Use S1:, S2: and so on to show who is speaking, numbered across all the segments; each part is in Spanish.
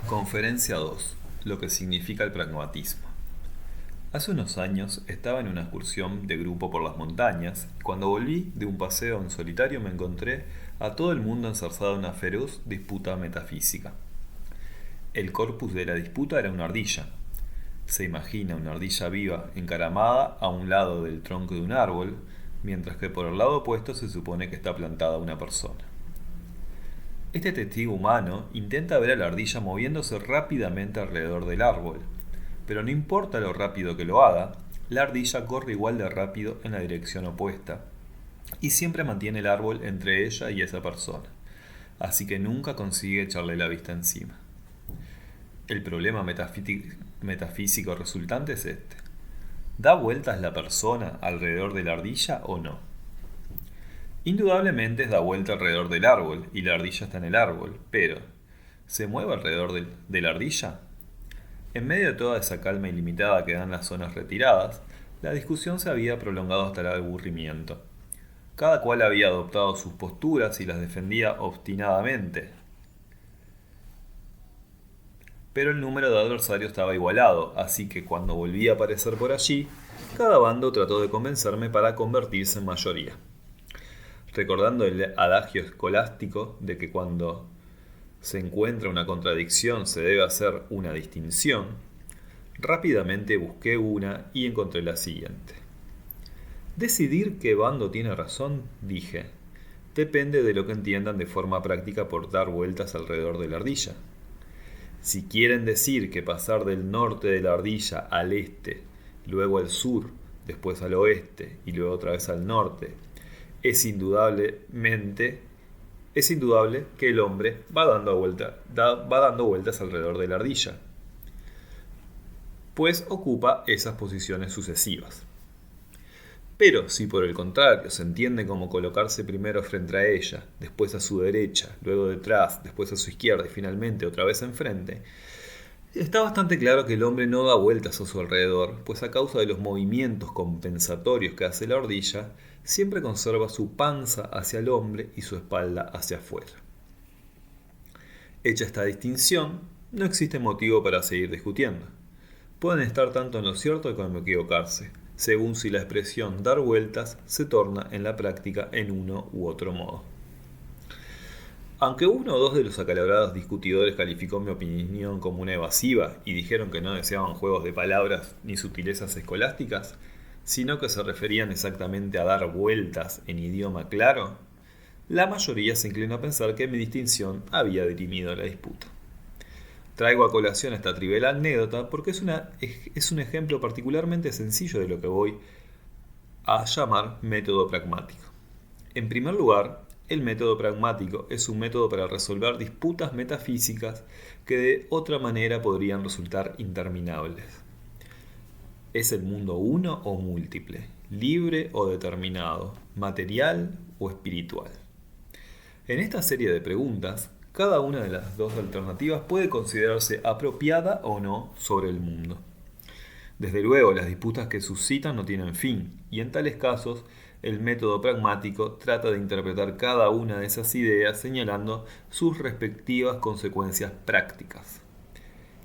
S1: Conferencia 2. Lo que significa el pragmatismo. Hace unos años estaba en una excursión de grupo por las montañas y cuando volví de un paseo en solitario me encontré a todo el mundo enzarzado en una feroz disputa metafísica. El corpus de la disputa era una ardilla. Se imagina una ardilla viva encaramada a un lado del tronco de un árbol, mientras que por el lado opuesto se supone que está plantada una persona. Este testigo humano intenta ver a la ardilla moviéndose rápidamente alrededor del árbol, pero no importa lo rápido que lo haga, la ardilla corre igual de rápido en la dirección opuesta y siempre mantiene el árbol entre ella y esa persona, así que nunca consigue echarle la vista encima. El problema metafísico resultante es este: ¿da vueltas la persona alrededor de la ardilla o no? Indudablemente da vuelta alrededor del árbol y la ardilla está en el árbol, pero ¿se mueve alrededor de la ardilla? En medio de toda esa calma ilimitada que dan las zonas retiradas, la discusión se había prolongado hasta el aburrimiento. Cada cual había adoptado sus posturas y las defendía obstinadamente, pero el número de adversarios estaba igualado, así que cuando volví a aparecer por allí, cada bando trató de convencerme para convertirse en mayoría. Recordando el adagio escolástico de que cuando se encuentra una contradicción se debe hacer una distinción, rápidamente busqué una y encontré la siguiente. Decidir qué bando tiene razón, dije, depende de lo que entiendan de forma práctica por dar vueltas alrededor de la ardilla. Si quieren decir que pasar del norte de la ardilla al este, luego al sur, después al oeste y luego otra vez al norte, es indudable que el hombre va dando vueltas alrededor de la ardilla, pues ocupa esas posiciones sucesivas. Pero si por el contrario se entiende como colocarse primero frente a ella, después a su derecha, luego detrás, después a su izquierda y finalmente otra vez enfrente, está bastante claro que el hombre no da vueltas a su alrededor, pues a causa de los movimientos compensatorios que hace la ardilla, siempre conserva su panza hacia el hombre y su espalda hacia afuera. Hecha esta distinción, no existe motivo para seguir discutiendo. Pueden estar tanto en lo cierto como en equivocarse, según si la expresión dar vueltas se torna en la práctica en uno u otro modo. Aunque uno o dos de los acalorados discutidores calificó mi opinión como una evasiva y dijeron que no deseaban juegos de palabras ni sutilezas escolásticas, sino que se referían exactamente a dar vueltas en idioma claro, la mayoría se inclinó a pensar que mi distinción había dirimido la disputa. Traigo a colación esta trivial anécdota porque es un ejemplo particularmente sencillo de lo que voy a llamar método pragmático. En primer lugar, el método pragmático es un método para resolver disputas metafísicas que de otra manera podrían resultar interminables. ¿Es el mundo uno o múltiple? ¿Libre o determinado? ¿Material o espiritual? En esta serie de preguntas, cada una de las dos alternativas puede considerarse apropiada o no sobre el mundo. Desde luego, las disputas que suscitan no tienen fin, y en tales casos, el método pragmático trata de interpretar cada una de esas ideas señalando sus respectivas consecuencias prácticas.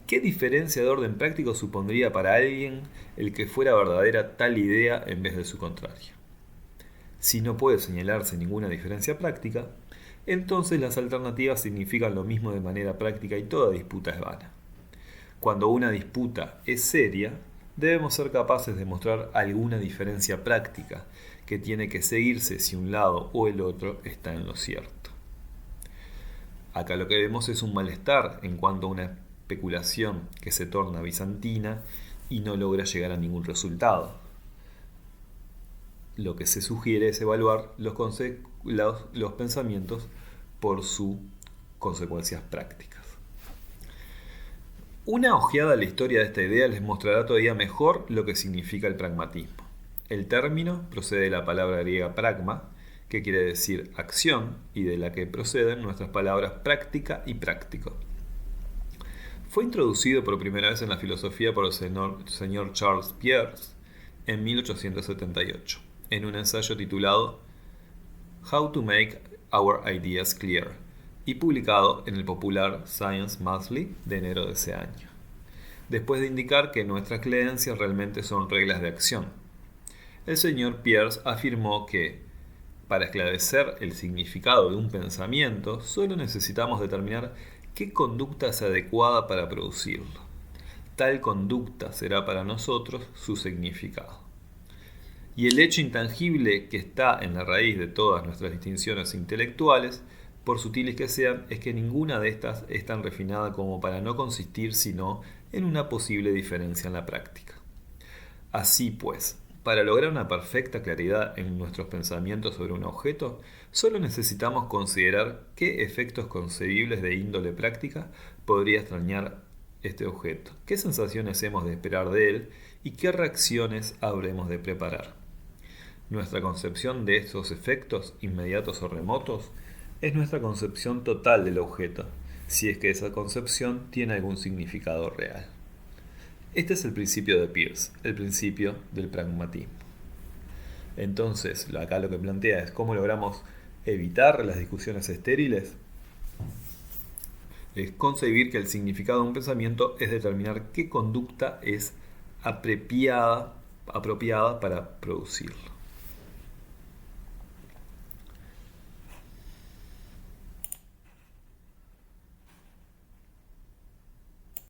S1: ¿Qué diferencia de orden práctico supondría para alguien el que fuera verdadera tal idea en vez de su contrario? Si no puede señalarse ninguna diferencia práctica, entonces las alternativas significan lo mismo de manera práctica y toda disputa es vana. Cuando una disputa es seria, debemos ser capaces de mostrar alguna diferencia práctica que tiene que seguirse si un lado o el otro está en lo cierto. Acá lo que vemos es un malestar en cuanto a una especulación que se torna bizantina y no logra llegar a ningún resultado. Lo que se sugiere es evaluar los pensamientos por sus consecuencias prácticas. Una ojeada a la historia de esta idea les mostrará todavía mejor lo que significa el pragmatismo. El término procede de la palabra griega pragma, que quiere decir acción, y de la que proceden nuestras palabras práctica y práctico. Fue introducido por primera vez en la filosofía por el señor Charles Peirce en 1878, en un ensayo titulado How to Make Our Ideas Clear, y publicado en el popular Science Monthly de enero de ese año, después de indicar que nuestras creencias realmente son reglas de acción. El señor Peirce afirmó que, para esclarecer el significado de un pensamiento, solo necesitamos determinar qué conducta es adecuada para producirlo. Tal conducta será para nosotros su significado. Y el hecho intangible que está en la raíz de todas nuestras distinciones intelectuales, por sutiles que sean, es que ninguna de estas es tan refinada como para no consistir sino en una posible diferencia en la práctica. Así pues, para lograr una perfecta claridad en nuestros pensamientos sobre un objeto, solo necesitamos considerar qué efectos concebibles de índole práctica podría extrañar este objeto, qué sensaciones hemos de esperar de él y qué reacciones habremos de preparar. Nuestra concepción de estos efectos, inmediatos o remotos, es nuestra concepción total del objeto, si es que esa concepción tiene algún significado real. Este es el principio de Peirce, el principio del pragmatismo. Entonces, acá lo que plantea es cómo logramos evitar las discusiones estériles. Es concebir que el significado de un pensamiento es determinar qué conducta es apropiada para producirlo.